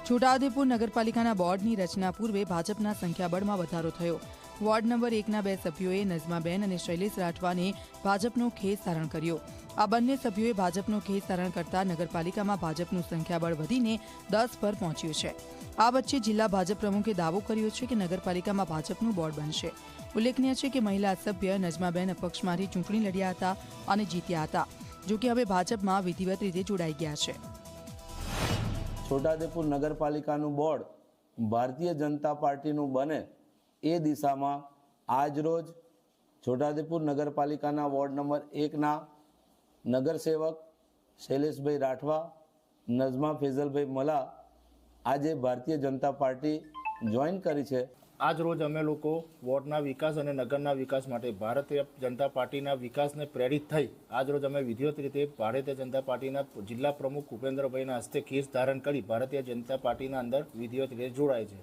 છોટાઉદેપુર નગરપાલિકાના બોર્ડની રચના પૂર્વે ભાજપના સંખ્યાબળમાં વધારો થયો. વોર્ડ નંબર 1ના 2 સભ્યોએ નઝમાબેન અને શૈલેષ રાઠવાને ભાજપનો ખેસ ધારણ કર્યો. આ બંને સભ્યોએ ભાજપનો ખેસ ધારણ કરતા નગરપાલિકામાં ભાજપનું સંખ્યાબળ વધીને 10 પર પહોંચ્યું છે. આ વચ્ચે જિલ્લા ભાજપ પ્રમુખે દાવો કર્યો છે કે નગરપાલિકામાં ભાજપનું બોર્ડ બનશે. ઉલ્લેખનીય છે કે મહિલા સભ્ય નઝમાબેન અપક્ષમાંથી ચૂંટણી લડ્યા હતા અને જીત્યા હતા. જોકે હવે ભાજપમાં વિધિવત રીતે જોડાઈ ગયા છે. છોટાઉદેપુર નગરપાલિકાનું બોર્ડ ભારતીય જનતા પાર્ટીનું બને એ દિશામાં આજરોજ છોટાઉદેપુર નગરપાલિકાના વોર્ડ નંબર 1ના નગરસેવક શૈલેષભાઈ રાઠવા, નઝમા ફેઝલભાઈ મલા આજે ભારતીય જનતા પાર્ટી જોઈન કરી છે. આજ રોજ અમે લોકો વોર્ડના વિકાસ અને નગરના વિકાસ માટે ભારતીય જનતા પાર્ટીના વિકાસને પ્રેરિત થઈ આજ રોજ અમે વિધિવત રીતે ભારતીય જનતા પાર્ટીના જિલ્લા પ્રમુખ ઉપેન્દ્રભાઈના હસ્તે કેસ ધારણ કરી ભારતીય જનતા પાર્ટીના અંદર વિધિવત રીતે જોડાય છે.